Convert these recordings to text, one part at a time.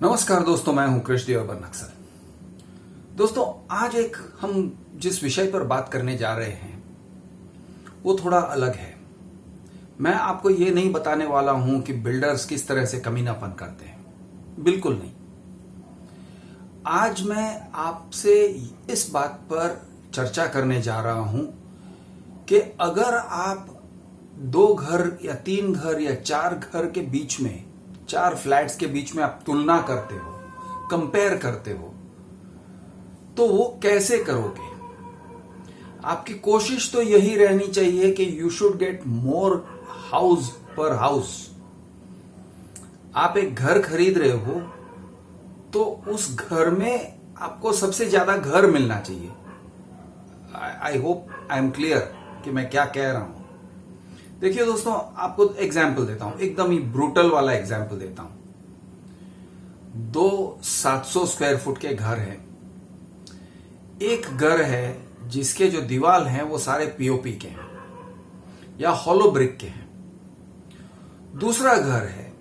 नमस्कार दोस्तों, मैं हूं कृष्ण अर्बन नक्सल। दोस्तों, आज हम जिस विषय पर बात करने जा रहे हैं वो थोड़ा अलग है। मैं आपको ये नहीं बताने वाला हूं कि बिल्डर्स किस तरह से कमीनापन करते हैं, बिल्कुल नहीं। आज मैं आपसे इस बात पर चर्चा करने जा रहा हूं कि अगर आप 2 घर या 3 घर या 4 घर के बीच में, 4 फ्लैट्स के बीच में आप तुलना करते हो, कंपेयर करते हो, तो वो कैसे करोगे? आपकी कोशिश तो यही रहनी चाहिए कि you should get more house पर हाउस। आप एक घर खरीद रहे हो तो उस घर में आपको सबसे ज्यादा घर मिलना चाहिए। I hope I am clear कि मैं क्या कह रहा हूं। देखिए दोस्तों, आपको एग्जाम्पल देता हूं, एकदम ही ब्रूटल वाला एग्जाम्पल देता हूं। 2 700 स्क्वायर फुट के घर हैं। एक घर है जिसके जो दीवार हैं वो सारे पीओपी के हैं या हॉलो ब्रिक के हैं। दूसरा घर है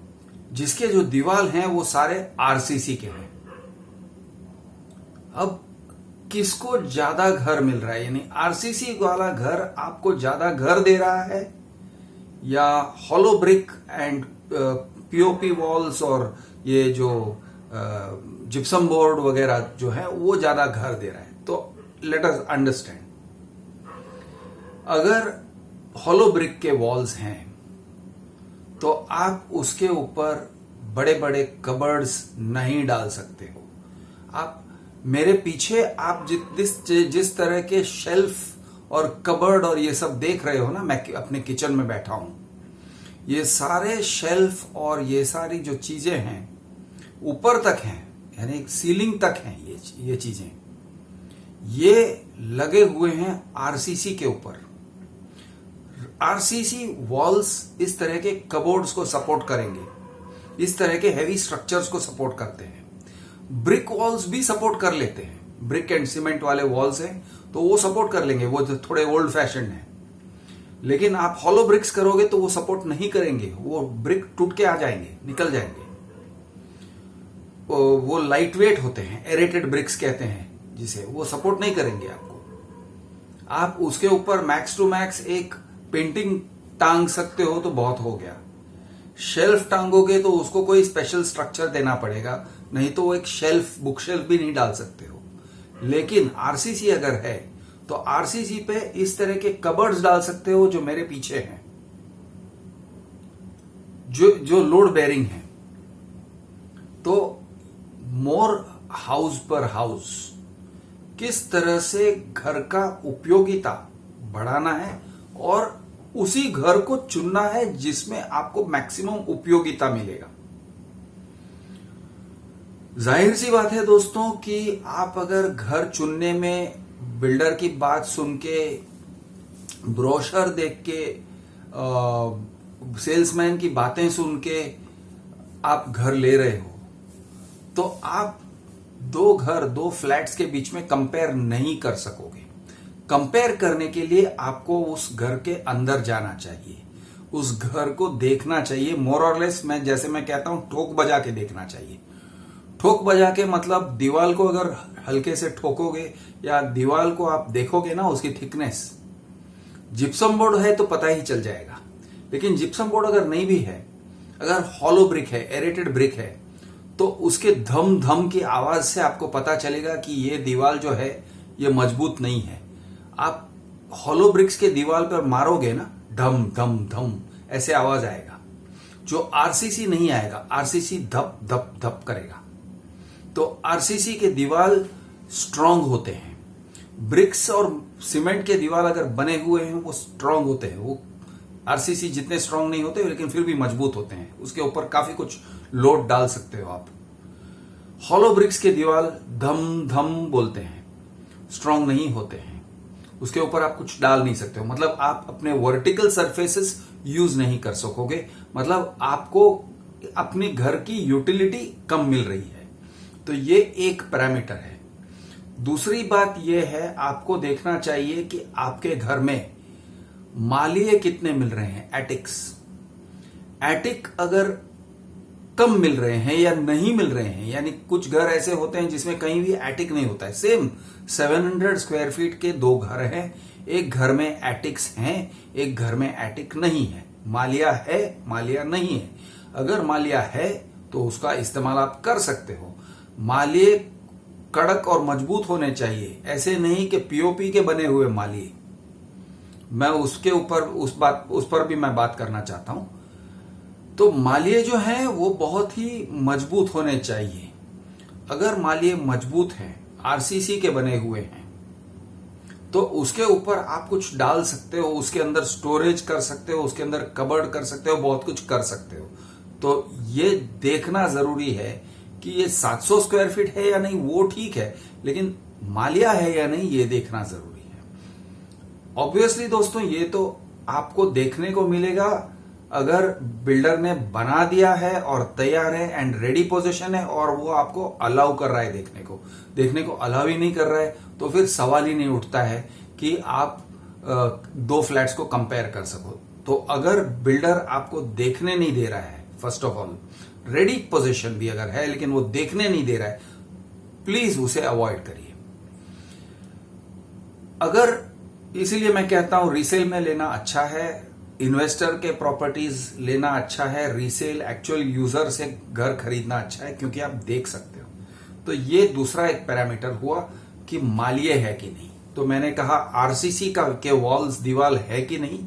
जिसके जो दीवार हैं वो सारे आरसीसी के हैं। अब किसको ज्यादा घर मिल रहा है? यानी आरसीसी वाला घर आपको ज्यादा घर दे रहा है या hollow brick and POP walls और ये जो जिप्सम बोर्ड वगैरह जो है वो ज्यादा घर दे रहा है? तो लेट अस अंडरस्टैंड, अगर हॉलो ब्रिक के वॉल्स हैं तो आप उसके ऊपर बड़े बड़े कबर्ड्स नहीं डाल सकते हो। आप मेरे पीछे आप जिस तरह के शेल्फ और कबर्ड और ये सब देख रहे हो ना, मैं अपने किचन में बैठा हूं, ये सारे शेल्फ और ये सारी जो चीजें हैं ऊपर तक हैं, यानी सीलिंग तक हैं। ये चीजें ये लगे हुए हैं आरसीसी के ऊपर। आरसीसी वॉल्स इस तरह के कबोर्ड्स को सपोर्ट करेंगे, इस तरह के हैवी स्ट्रक्चर्स को सपोर्ट करते हैं। ब्रिक वॉल्स भी सपोर्ट कर लेते हैं, ब्रिक एंड सीमेंट वाले वॉल्स हैं तो वो सपोर्ट कर लेंगे, वो थोड़े ओल्ड फैशन है। लेकिन आप हॉलो ब्रिक्स करोगे तो वो सपोर्ट नहीं करेंगे, वो ब्रिक टूट के आ जाएंगे, निकल जाएंगे। वो लाइट वेट होते हैं, एरेटेड ब्रिक्स कहते हैं जिसे, वो सपोर्ट नहीं करेंगे आपको। आप उसके ऊपर मैक्स टू मैक्स एक पेंटिंग टांग सकते हो तो बहुत हो गया। शेल्फ टांगोगे तो उसको कोई स्पेशल स्ट्रक्चर देना पड़ेगा, नहीं तो वो एक शेल्फ, बुक शेल्फ भी नहीं डाल सकते हो। लेकिन आरसीसी अगर है तो आरसीसी पे इस तरह के कबर्ड्स डाल सकते हो जो मेरे पीछे हैं, जो लोड बेरिंग है। तो मोर हाउस पर हाउस, किस तरह से घर का उपयोगिता बढ़ाना है और उसी घर को चुनना है जिसमें आपको मैक्सिमम उपयोगिता मिलेगा। जाहिर सी बात है दोस्तों कि आप अगर घर चुनने में बिल्डर की बात सुन के, ब्रोशर देख के, सेल्समैन की बातें सुन के आप घर ले रहे हो तो आप 2 फ्लैट्स के बीच में कंपेयर नहीं कर सकोगे। कंपेयर करने के लिए आपको उस घर के अंदर जाना चाहिए, उस घर को देखना चाहिए। मोर और लेस मैं कहता हूं, ठोक बजा के देखना चाहिए। ठोक बजा के मतलब दीवार को अगर हल्के से ठोकोगे या दीवार को आप देखोगे ना, उसकी थिकनेस, जिप्सम बोर्ड है तो पता ही चल जाएगा। लेकिन जिप्सम बोर्ड अगर नहीं भी है, अगर हॉलो ब्रिक है, एरेटेड ब्रिक है, तो उसके धम धम की आवाज से आपको पता चलेगा कि ये दीवार जो है ये मजबूत नहीं है। आप हॉलो ब्रिक्स के दीवार पर मारोगे ना, धम धम धम ऐसे आवाज आएगा, जो आरसीसी नहीं आएगा। आरसीसी धप धप धप करेगा। तो आरसीसी के दीवार स्ट्रांग होते हैं। ब्रिक्स और सीमेंट के दीवार अगर बने हुए हैं वो स्ट्रांग होते हैं। वो आरसीसी जितने स्ट्रांग नहीं होते लेकिन फिर भी मजबूत होते हैं, उसके ऊपर काफी कुछ लोड डाल सकते हो आप। हॉलो ब्रिक्स के दीवार धम धम बोलते हैं, स्ट्रांग नहीं होते हैं, उसके ऊपर आप कुछ डाल नहीं सकते हो। मतलब आप अपने वर्टिकल सरफेसेस यूज नहीं कर सकोगे, मतलब आपको अपने घर की यूटिलिटी कम मिल रही है। तो ये एक पैरामीटर है। दूसरी बात यह है, आपको देखना चाहिए कि आपके घर में मालिये कितने मिल रहे हैं, एटिक्स। एटिक अगर कम मिल रहे हैं या नहीं मिल रहे हैं, यानी कुछ घर ऐसे होते हैं जिसमें कहीं भी एटिक नहीं होता है। सेम 700 स्क्वायर फीट के दो घर हैं, एक घर में एटिक्स हैं, एक घर में एटिक नहीं है। मालिया है, मालिया नहीं है। अगर मालिया है तो उसका इस्तेमाल आप कर सकते हो। मालिये कड़क और मजबूत होने चाहिए, ऐसे नहीं कि पीओपी के बने हुए मालिये। मैं उसके ऊपर उस पर भी मैं बात करना चाहता हूं। तो मालिये जो हैं वो बहुत ही मजबूत होने चाहिए। अगर मालिये मजबूत हैं, आरसीसी के बने हुए हैं, तो उसके ऊपर आप कुछ डाल सकते हो, उसके अंदर स्टोरेज कर सकते हो, उसके अंदर कबर्ड कर सकते हो, बहुत कुछ कर सकते हो। तो ये देखना जरूरी है कि ये 700 स्क्वायर फीट है या नहीं, वो ठीक है, लेकिन मालिया है या नहीं ये देखना जरूरी है। ऑब्वियसली दोस्तों, ये तो आपको देखने को मिलेगा अगर बिल्डर ने बना दिया है और तैयार है एंड रेडी पोजीशन है और वो आपको अलाउ कर रहा है देखने को अलाउ ही नहीं कर रहा है, तो फिर सवाल ही नहीं उठता है कि आप दो फ्लैट्स को कंपेयर कर सको। तो अगर बिल्डर आपको देखने नहीं दे रहा है, first of all ready position भी अगर है लेकिन वो देखने नहीं दे रहा है, प्लीज उसे अवॉइड करिए। अगर इसीलिए मैं कहता हूं रीसेल में लेना अच्छा है, इन्वेस्टर के प्रॉपर्टीज लेना अच्छा है, रीसेल एक्चुअल यूजर से घर खरीदना अच्छा है, क्योंकि आप देख सकते हो। तो ये दूसरा एक पैरामीटर हुआ कि मालिये है कि नहीं। तो मैंने कहा आरसीसी के वॉल्स दीवार है कि नहीं,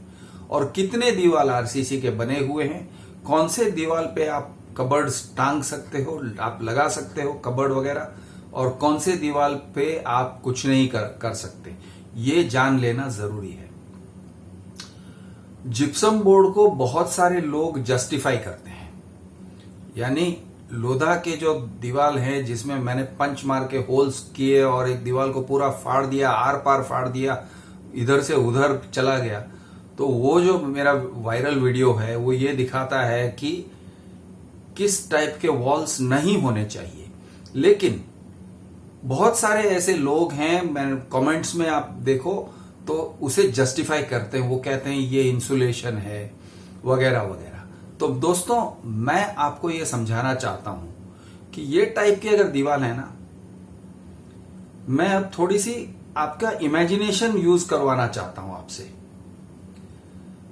और कितने दीवार आरसीसी के बने हुए हैं, कौन से दीवार पे आप कबर्ड टांग सकते हो, आप लगा सकते हो कबर्ड वगैरह, और कौन से दीवार पे आप कुछ नहीं कर सकते, ये जान लेना जरूरी है। जिप्सम बोर्ड को बहुत सारे लोग जस्टिफाई करते हैं, यानी लोधा के जो दीवार है जिसमें मैंने पंच मार के होल्स किए और एक दीवार को पूरा फाड़ दिया, आर पार फाड़ दिया, इधर से उधर चला गया, तो वो जो मेरा वायरल वीडियो है वो ये दिखाता है कि किस टाइप के वॉल्स नहीं होने चाहिए। लेकिन बहुत सारे ऐसे लोग हैं, मैं कमेंट्स में आप देखो तो उसे जस्टिफाई करते हैं, वो कहते हैं ये इंसुलेशन है वगैरह वगैरह। तो दोस्तों, मैं आपको ये समझाना चाहता हूं कि ये टाइप की अगर दीवार है ना, मैं अब थोड़ी सी आपका इमेजिनेशन यूज करवाना चाहता हूं आपसे।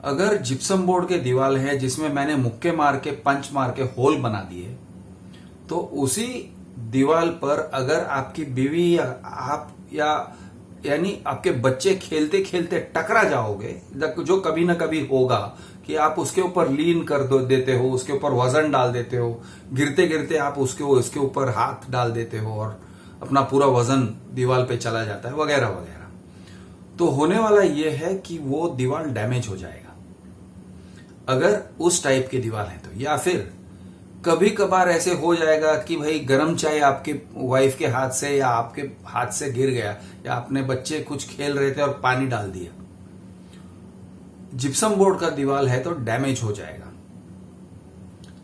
अगर जिप्सम बोर्ड के दीवार है जिसमें मैंने मुक्के मार के पंच मार के होल बना दिए, तो उसी दीवार पर अगर आपकी बीवी या आप यानी आपके बच्चे खेलते खेलते टकरा जाओगे, जो कभी ना कभी होगा कि आप उसके ऊपर लीन कर देते हो, उसके ऊपर वजन डाल देते हो, गिरते गिरते आप उसके ऊपर हाथ डाल देते हो और अपना पूरा वजन दीवार पे चला जाता है वगैरह वगैरह, तो होने वाला यह है कि वो दीवार डैमेज हो जाएगा अगर उस टाइप की दीवार है तो। या फिर कभी कभार ऐसे हो जाएगा कि भाई गरम चाय आपके वाइफ के हाथ से या आपके हाथ से गिर गया, या अपने बच्चे कुछ खेल रहे थे और पानी डाल दिया, जिप्सम बोर्ड का दीवार है तो डैमेज हो जाएगा।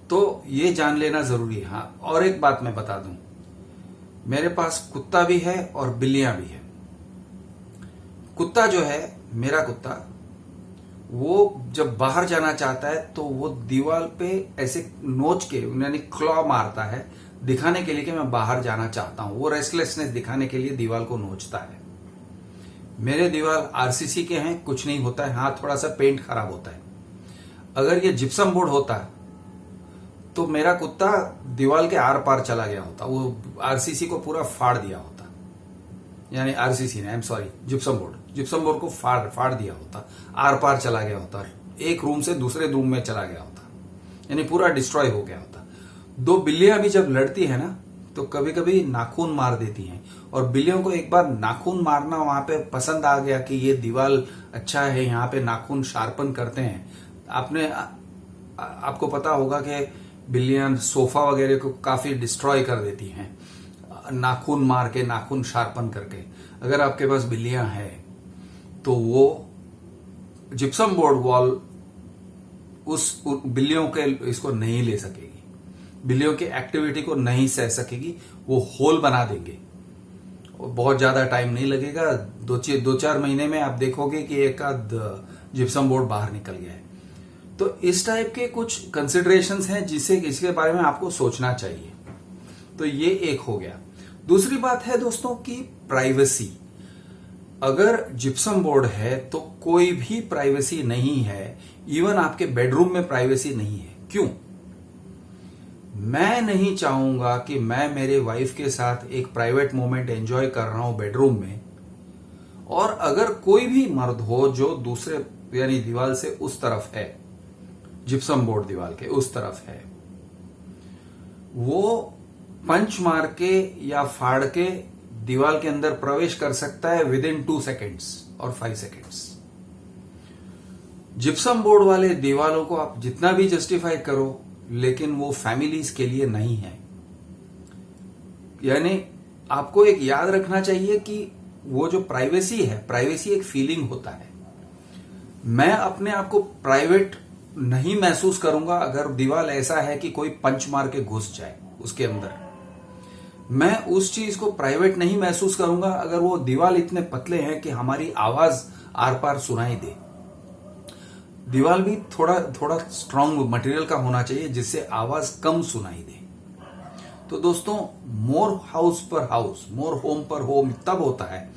तो ये जान लेना जरूरी है। हाँ, और एक बात मैं बता दूं, मेरे पास कुत्ता भी है और बिल्लियां भी है। कुत्ता जो है, मेरा कुत्ता, वो जब बाहर जाना चाहता है तो वो दीवार पे ऐसे नोच के यानी क्लॉ मारता है, दिखाने के लिए कि मैं बाहर जाना चाहता हूं। वो रेस्टलेसनेस दिखाने के लिए दीवार को नोचता है। मेरे दीवार आरसीसी के हैं, कुछ नहीं होता है। हाँ, थोड़ा सा पेंट खराब होता है। अगर ये जिप्सम बोर्ड होता तो मेरा कुत्ता दीवार के आर पार चला गया होता, वो आरसीसी को पूरा फाड़ दिया होता, यानी आरसीसी ने, I am sorry, gypsum board को फाड़ दिया होता, आर पार चला गया होता, एक रूम से दूसरे रूम में चला गया होता, यानी पूरा डिस्ट्रॉय हो गया होता। दो बिल्लियां भी जब लड़ती है ना, तो कभी कभी नाखून मार देती हैं, और बिल्लियों को एक बार नाखून मारना वहां पे पसंद आ गया कि ये दीवार अच्छा है, यहाँ पे नाखून शार्पन करते हैं। आपको पता होगा कि बिल्लियां सोफा वगैरह को काफी डिस्ट्रॉय कर देती हैं नाखून मार के, नाखून शार्पन करके। अगर आपके पास बिल्लियां हैं तो वो जिप्सम बोर्ड वॉल उस बिल्लियों के इसको नहीं ले सकेगी, बिल्लियों की एक्टिविटी को नहीं सह सकेगी, वो होल बना देंगे। बहुत ज्यादा टाइम नहीं लगेगा, 2-4 महीने में आप देखोगे कि एक आध जिप्सम बोर्ड बाहर निकल गया है। तो इस टाइप के कुछ कंसिडरेशंस हैं इसके बारे में आपको सोचना चाहिए। तो ये एक हो गया। दूसरी बात है दोस्तों की प्राइवेसी। अगर जिप्सम बोर्ड है तो कोई भी प्राइवेसी नहीं है, इवन आपके बेडरूम में प्राइवेसी नहीं है। क्यों? मैं नहीं चाहूंगा कि मैं मेरे वाइफ के साथ एक प्राइवेट मोमेंट एंजॉय कर रहा हूं बेडरूम में, और अगर कोई भी मर्द हो जो दूसरे यानी दीवार से उस तरफ है, जिप्सम बोर्ड दीवार के उस तरफ है, वो पंच मार के या फाड़ के दीवार के अंदर प्रवेश कर सकता है विद इन 2 सेकेंड्स और 5 सेकेंड्स। जिप्सम बोर्ड वाले दीवारों को आप जितना भी जस्टिफाई करो, लेकिन वो फैमिलीज के लिए नहीं है। यानी आपको एक याद रखना चाहिए कि वो जो प्राइवेसी है, प्राइवेसी एक फीलिंग होता है। मैं अपने आप को प्राइवेट नहीं महसूस करूंगा अगर दीवार ऐसा है कि कोई पंच मार के घुस जाए उसके अंदर। मैं उस चीज को प्राइवेट नहीं महसूस करूंगा अगर वो दीवार इतने पतले हैं कि हमारी आवाज आर पार सुनाई दे। दीवार भी थोड़ा स्ट्रांग मटेरियल का होना चाहिए जिससे आवाज कम सुनाई दे। तो दोस्तों, मोर हाउस पर हाउस, मोर होम पर होम तब होता है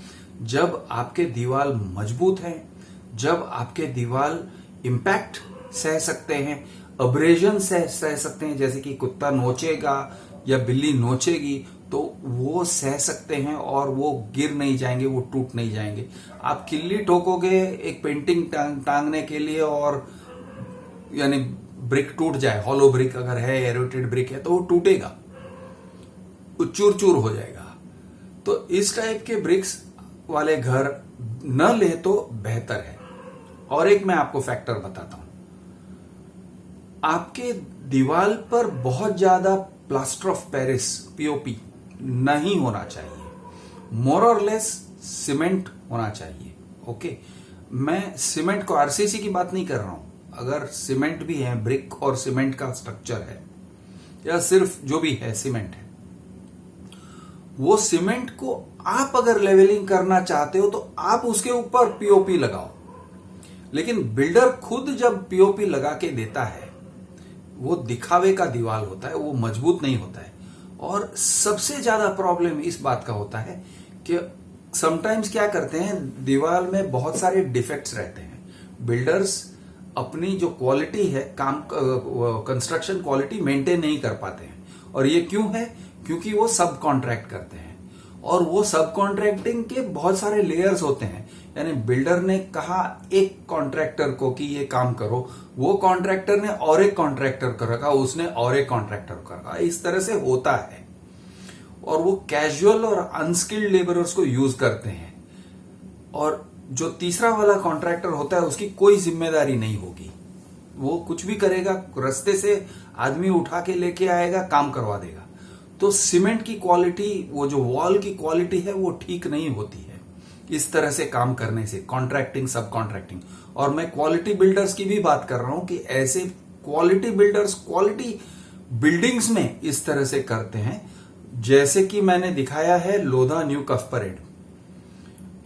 जब आपके दीवार मजबूत है, जब आपके दीवार इंपैक्ट सह सकते हैं, अब्रेजन सह सकते हैं, जैसे कि कुत्ता नोचेगा या बिल्ली नोचेगी तो वो सह सकते हैं और वो गिर नहीं जाएंगे, वो टूट नहीं जाएंगे। आप किल्ली ठोकोगे एक पेंटिंग टांगने के लिए और यानी ब्रिक टूट जाए, हॉलो ब्रिक अगर है, एरोटेड ब्रिक है, तो वो टूटेगा, वो चूर चूर हो जाएगा। तो इस टाइप के ब्रिक्स वाले घर न ले तो बेहतर है। और एक मैं आपको फैक्टर बताता हूं, आपके दीवार पर बहुत ज्यादा प्लास्टर ऑफ पेरिस पीओपी नहीं होना चाहिए, मोर और लेस सीमेंट होना चाहिए। ओके, मैं सीमेंट को आरसीसी की बात नहीं कर रहा हूं। अगर सीमेंट भी है, ब्रिक और सीमेंट का स्ट्रक्चर है, या सिर्फ जो भी है सीमेंट है, वो सीमेंट को आप अगर लेवलिंग करना चाहते हो तो आप उसके ऊपर पीओपी लगाओ। लेकिन बिल्डर खुद जब पीओपी लगा के देता है, वो दिखावे का दीवार होता है, वो मजबूत नहीं होता है। और सबसे ज्यादा प्रॉब्लम इस बात का होता है कि समटाइम्स क्या करते हैं, दीवार में बहुत सारे डिफेक्ट्स रहते हैं। बिल्डर्स अपनी जो क्वालिटी है, काम कंस्ट्रक्शन क्वालिटी मेंटेन नहीं कर पाते हैं। और ये क्यों है? क्योंकि वो सब कॉन्ट्रैक्ट करते हैं, और वो सब कॉन्ट्रैक्टिंग के बहुत सारे लेयर्स होते हैं। यानी बिल्डर ने कहा एक कॉन्ट्रैक्टर को कि ये काम करो, वो कॉन्ट्रैक्टर ने और एक कॉन्ट्रैक्टर को रखा, उसने और एक कॉन्ट्रैक्टर को रखा। इस तरह से होता है, और वो कैजुअल और अनस्किल्ड लेबरर्स को यूज करते हैं। और जो तीसरा वाला कॉन्ट्रैक्टर होता है उसकी कोई जिम्मेदारी नहीं होगी, वो कुछ भी करेगा, रास्ते से आदमी उठा के लेके आएगा, काम करवा देगा। तो सीमेंट की क्वालिटी, वो जो वॉल की क्वालिटी है, वो ठीक नहीं होती है इस तरह से काम करने से, कॉन्ट्रैक्टिंग, सब कॉन्ट्रैक्टिंग। और मैं क्वालिटी बिल्डर्स की भी बात कर रहा हूं कि ऐसे क्वालिटी बिल्डर्स क्वालिटी बिल्डिंग्स में इस तरह से करते हैं, जैसे कि मैंने दिखाया है लोधा न्यू कफ परेड।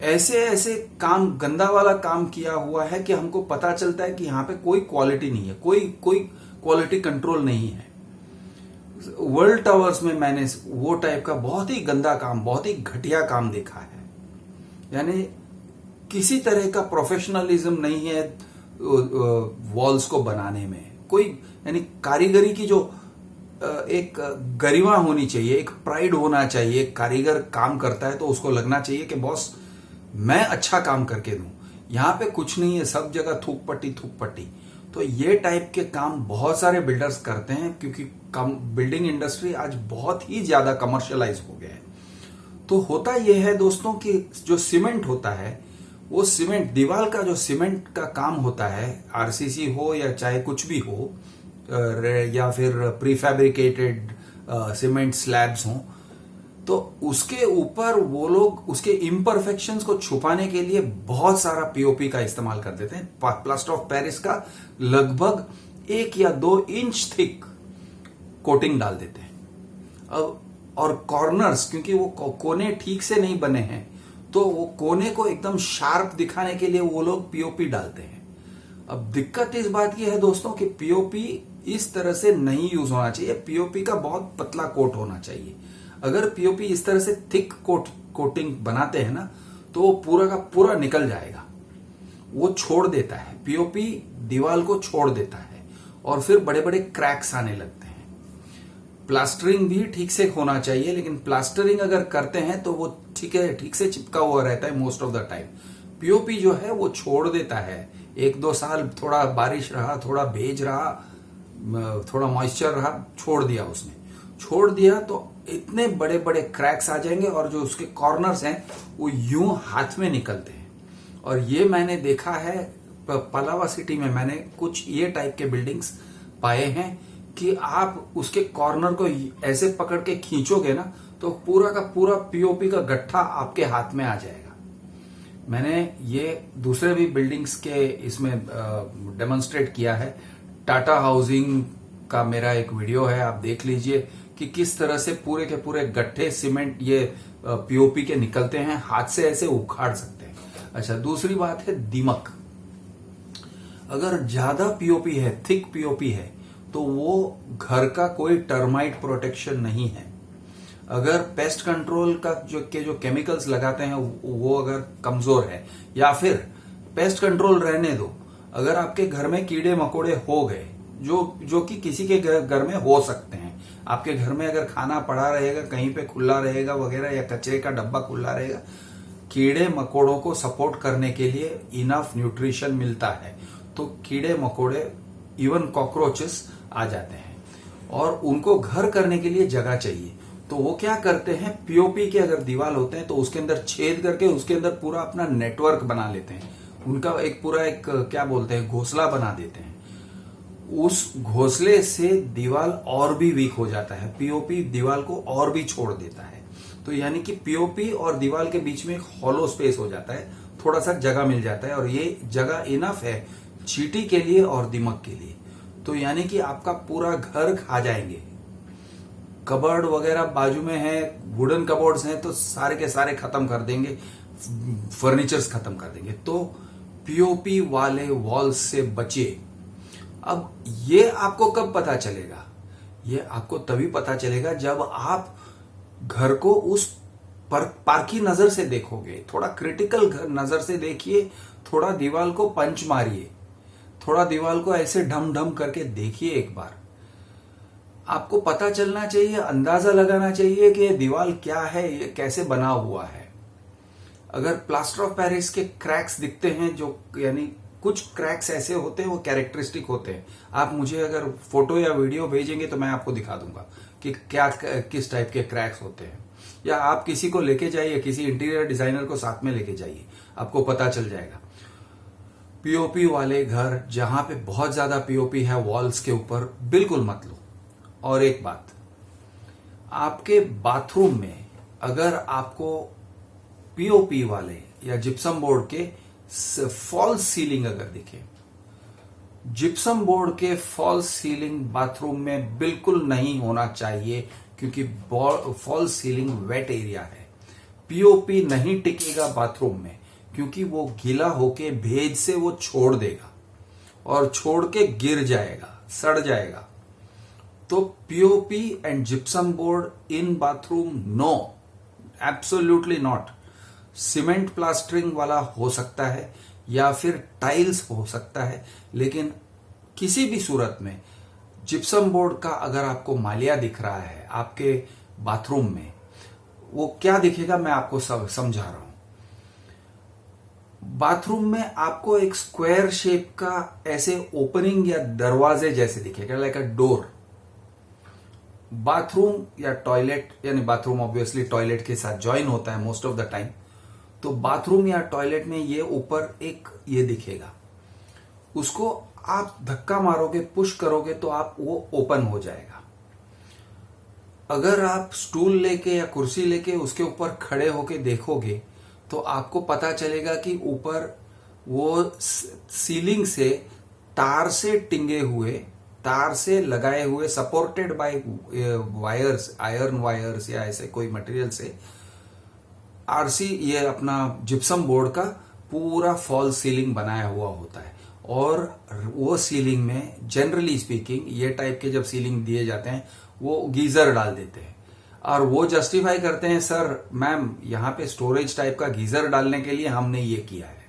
ऐसे ऐसे काम, गंदा वाला काम किया हुआ है कि हमको पता चलता है कि यहां पे कोई क्वालिटी नहीं है, कोई क्वालिटी कंट्रोल नहीं है। वर्ल्ड टावर्स में मैंने वो टाइप का बहुत ही गंदा काम, बहुत ही घटिया काम देखा है। यानी किसी तरह का प्रोफेशनलिज्म नहीं है वॉल्स को बनाने में। कोई यानी कारीगरी की जो एक गरिमा होनी चाहिए, एक प्राइड होना चाहिए। एक कारीगर काम करता है तो उसको लगना चाहिए कि बॉस मैं अच्छा काम करके दूं। यहां पे कुछ नहीं है, सब जगह थूक पट्टी। तो ये टाइप के काम बहुत सारे बिल्डर्स करते हैं, क्योंकि बिल्डिंग इंडस्ट्री आज बहुत ही ज्यादा कमर्शियलाइज हो गया है। तो होता यह है दोस्तों कि जो सीमेंट होता है, वो सीमेंट, दीवार का जो सीमेंट का काम होता है, आरसीसी हो या चाहे कुछ भी हो, या फिर प्रीफैब्रिकेटेड सीमेंट स्लैब्स हो, तो उसके ऊपर वो लोग उसके इम्परफेक्शंस को छुपाने के लिए बहुत सारा पीओपी का इस्तेमाल कर देते हैं। प्लास्टर ऑफ पेरिस का लगभग 1 या 2 इंच थिक कोटिंग डाल देते हैं। अब और कॉर्नर्स, क्योंकि वो कोने ठीक से नहीं बने हैं, तो वो कोने को एकदम शार्प दिखाने के लिए वो लोग पीओपी डालते हैं। अब दिक्कत इस बात की है दोस्तों कि पीओपी इस तरह से नहीं यूज होना चाहिए। पीओपी का बहुत पतला कोट होना चाहिए। अगर पीओपी इस तरह से थिक कोटिंग बनाते हैं ना तो वो पूरा का पूरा निकल जाएगा, वो छोड़ देता है, पीओपी दीवार को छोड़ देता है और फिर बड़े बड़े क्रैक्स आने लगते हैं। प्लास्टरिंग भी ठीक से होना चाहिए, लेकिन प्लास्टरिंग अगर करते हैं तो वो ठीक से चिपका हुआ रहता है most of the time. POP जो है वो छोड़ देता है, 1-2 साल थोड़ा बारिश रहा, थोड़ा भेज रहा, थोड़ा मॉइस्चर रहा, छोड़ दिया तो इतने बड़े बड़े क्रैक्स आ जाएंगे और जो उसके कॉर्नर्स हैं वो यूं हाथ में निकलते हैं। और ये मैंने देखा है पलावा सिटी में, मैंने कुछ ये टाइप के बिल्डिंग्स पाए हैं कि आप उसके कॉर्नर को ऐसे पकड़ के खींचोगे ना तो पूरा का पूरा पीओपी का गट्ठा आपके हाथ में आ जाएगा। मैंने ये दूसरे भी बिल्डिंग्स के इसमें डेमोन्स्ट्रेट किया है। टाटा हाउसिंग का मेरा एक वीडियो है, आप देख लीजिए कि किस तरह से पूरे के पूरे गट्ठे सीमेंट ये पीओपी के निकलते हैं, हाथ से ऐसे उखाड़ सकते हैं। अच्छा, दूसरी बात है दीमक। अगर ज्यादा पीओपी है, थिक पीओपी है, तो वो घर का कोई टर्माइट प्रोटेक्शन नहीं है। अगर पेस्ट कंट्रोल का जो केमिकल्स लगाते हैं वो अगर कमजोर है, या फिर पेस्ट कंट्रोल रहने दो, अगर आपके घर में कीड़े मकोड़े हो गए जो कि किसी के घर में हो सकते हैं, आपके घर में अगर खाना पड़ा रहेगा, कहीं पे खुला रहेगा वगैरह, या कचरे का डब्बा खुला रहेगा, कीड़े मकोड़ों को सपोर्ट करने के लिए इनफ न्यूट्रिशन मिलता है, तो कीड़े मकोड़े इवन कॉकरोचेस आ जाते हैं और उनको घर करने के लिए जगह चाहिए। तो वो क्या करते हैं, पीओपी के अगर दीवार होते हैं तो उसके अंदर छेद करके उसके अंदर पूरा अपना नेटवर्क बना लेते हैं, उनका एक क्या बोलते हैं, घोंसला बना देते हैं। उस घोंसले से दीवार और भी वीक हो जाता है, पीओपी दीवार को और भी छोड़ देता है। तो यानी कि पीओपी और दीवार के बीच में एक हॉलो स्पेस हो जाता है, थोड़ा सा जगह मिल जाता है और ये जगह इनफ है चींटी के लिए और दीमक के लिए। तो यानी कि आपका पूरा घर खा जाएंगे। कबर्ड वगैरह बाजू में है, वुडन कबोर्ड्स हैं तो सारे के सारे खत्म कर देंगे, फर्नीचर्स खत्म कर देंगे। तो पीओपी वाले वॉल्स से बचिए। अब ये आपको कब पता चलेगा? ये आपको तभी पता चलेगा जब आप घर को उस पारखी नजर से देखोगे। थोड़ा क्रिटिकल नजर से देखिए, थोड़ा दीवार को पंच मारिए, थोड़ा दीवार को ऐसे ढम ढम करके देखिए एक बार। आपको पता चलना चाहिए, अंदाजा लगाना चाहिए कि ये दीवार क्या है, ये कैसे बना हुआ है। अगर प्लास्टर ऑफ पेरिस के क्रैक्स दिखते हैं, जो यानी कुछ क्रैक्स ऐसे होते हैं, वो कैरेक्टरिस्टिक होते हैं। आप मुझे अगर फोटो या वीडियो भेजेंगे तो मैं आपको दिखा दूंगा कि क्या किस टाइप के क्रैक्स होते हैं। या आप किसी को लेके जाइए, किसी इंटीरियर डिजाइनर को साथ में लेके जाइए, आपको पता चल जाएगा। पीओपी वाले घर जहां पे बहुत ज्यादा पीओपी है वॉल्स के ऊपर, बिल्कुल मत लो। और एक बात, आपके बाथरूम में अगर आपको पीओपी वाले या जिप्सम बोर्ड के फॉल्स सीलिंग अगर दिखे, जिप्सम बोर्ड के फॉल्स सीलिंग बाथरूम में बिल्कुल नहीं होना चाहिए, क्योंकि फॉल्स सीलिंग वेट एरिया है। पीओपी नहीं टिकेगा बाथरूम में, क्योंकि वो गीला होके भेज से वो छोड़ देगा और छोड़ के गिर जाएगा, सड़ जाएगा। तो POP and gypsum board in bathroom, no, absolutely not. Cement plastering वाला हो सकता है या फिर टाइल्स हो सकता है, लेकिन किसी भी सूरत में जिप्सम बोर्ड का अगर आपको मालिया दिख रहा है आपके बाथरूम में, वो क्या दिखेगा मैं आपको समझा रहा हूं। बाथरूम में आपको एक स्क्वायर शेप का ऐसे ओपनिंग या दरवाजे जैसे दिखेगा, लाइक अ डोर। बाथरूम या टॉयलेट, यानी बाथरूम ऑब्वियसली टॉयलेट के साथ ज्वाइन होता है मोस्ट ऑफ द टाइम, तो बाथरूम या टॉयलेट में ये ऊपर एक ये दिखेगा, उसको आप धक्का मारोगे, पुश करोगे तो आप वो ओपन हो जाएगा। अगर आप स्टूल लेके या कुर्सी लेके उसके ऊपर खड़े होके देखोगे तो आपको पता चलेगा कि ऊपर वो सीलिंग से तार से टिंगे हुए, तार से लगाए हुए, supported by wires, iron wires या ऐसे कोई मटेरियल से आरसी, ये अपना जिप्सम बोर्ड का पूरा फॉल सीलिंग बनाया हुआ होता है। और वो सीलिंग में जनरली स्पीकिंग ये टाइप के जब सीलिंग दिए जाते हैं वो गीजर डाल देते हैं और वो जस्टिफाई करते हैं, सर मैम यहाँ पे स्टोरेज टाइप का गीजर डालने के लिए हमने ये किया है,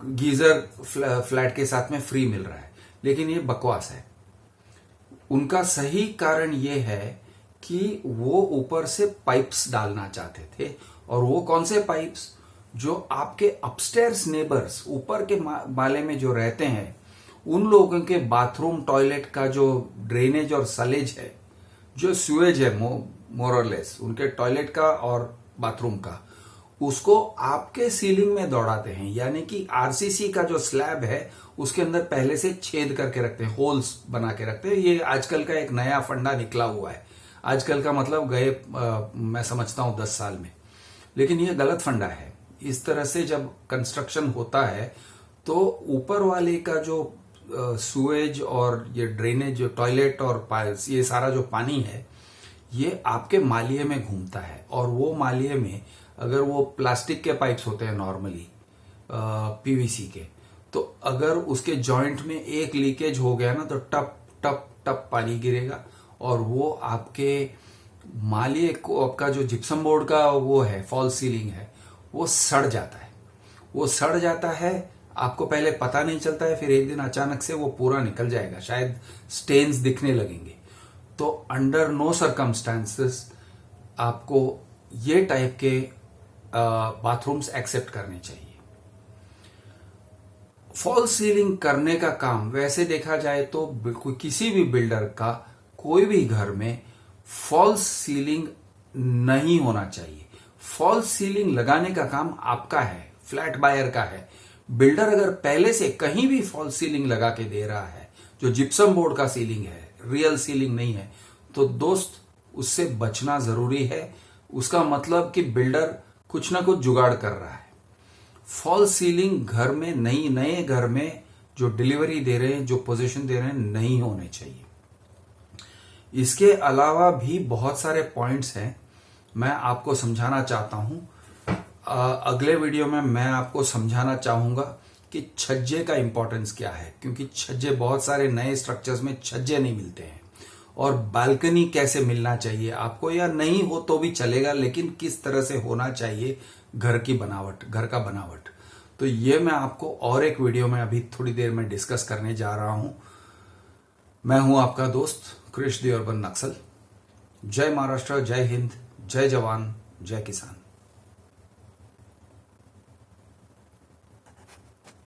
गीजर फ्लैट के साथ में फ्री मिल रहा है। लेकिन ये बकवास है। उनका सही कारण ये है कि वो ऊपर से पाइप्स डालना चाहते थे, और वो कौन से पाइप्स, जो आपके अपस्टेयर्स नेबर्स ऊपर के माले में जो रहते हैं उन लोगों के बाथरूम टॉयलेट का जो ड्रेनेज और सलेज है, जो स्यूएज है मोर और लेस उनके टॉयलेट का और बाथरूम का, उसको आपके सीलिंग में दौड़ाते हैं। यानी कि आरसीसी का जो स्लैब है उसके अंदर पहले से छेद करके रखते हैं, होल्स बना के रखते हैं। ये आजकल का एक नया फंडा निकला हुआ है। आजकल का मतलब गए मैं समझता हूं 10 साल में, लेकिन ये गलत फंडा है। इस तरह से जब कंस्ट्रक्शन होता है तो ऊपर वाले का जो सुएज और ये ड्रेनेज, जो टॉयलेट और ये सारा जो पानी है ये आपके मालिये में घूमता है, और वो मालिये में अगर वो प्लास्टिक के पाइप्स होते हैं नॉर्मली पीवीसी के, तो अगर उसके जॉइंट में एक लीकेज हो गया ना तो टप टप टप पानी गिरेगा, और वो आपके मालिये को, आपका जो जिप्सम बोर्ड का वो है, फॉल्स सीलिंग है, वो सड़ जाता है। वो सड़ जाता है, आपको पहले पता नहीं चलता है, फिर एक दिन अचानक से वो पूरा निकल जाएगा, शायद स्टेन्स दिखने लगेंगे। तो अंडर नो सर्कमस्टांसेस आपको ये टाइप के बाथरूम्स एक्सेप्ट करने चाहिए। फॉल्स सीलिंग करने का काम वैसे देखा जाए तो किसी भी बिल्डर का कोई भी घर में फॉल्स सीलिंग नहीं होना चाहिए। फॉल्स सीलिंग लगाने का काम आपका है, फ्लैट बायर का है। बिल्डर अगर पहले से कहीं भी फॉल्स सीलिंग लगा के दे रहा है, जो जिप्सम बोर्ड का सीलिंग है, रियल सीलिंग नहीं है, तो दोस्त उससे बचना जरूरी है। उसका मतलब कि बिल्डर कुछ ना कुछ जुगाड़ कर रहा है। फॉल्स सीलिंग घर में, नए घर में जो डिलीवरी दे रहे हैं, जो पोजीशन दे रहे हैं, नहीं होने चाहिए। इसके अलावा भी बहुत सारे पॉइंट्स हैं, मैं आपको समझाना चाहता हूं। अगले वीडियो में मैं आपको समझाना चाहूंगा कि छज्जे का इंपॉर्टेंस क्या है, क्योंकि छज्जे, बहुत सारे नए स्ट्रक्चर्स में छज्जे नहीं मिलते हैं, और बालकनी कैसे मिलना चाहिए आपको, या नहीं हो तो भी चलेगा, लेकिन किस तरह से होना चाहिए घर की बनावट, घर का बनावट। तो ये मैं आपको और एक वीडियो में अभी थोड़ी देर में डिस्कस करने जा रहा हूं। मैं हूं आपका दोस्त कृष दी अर्बन नक्सल। जय महाराष्ट्र, जय हिंद, जय जवान, जय किसान।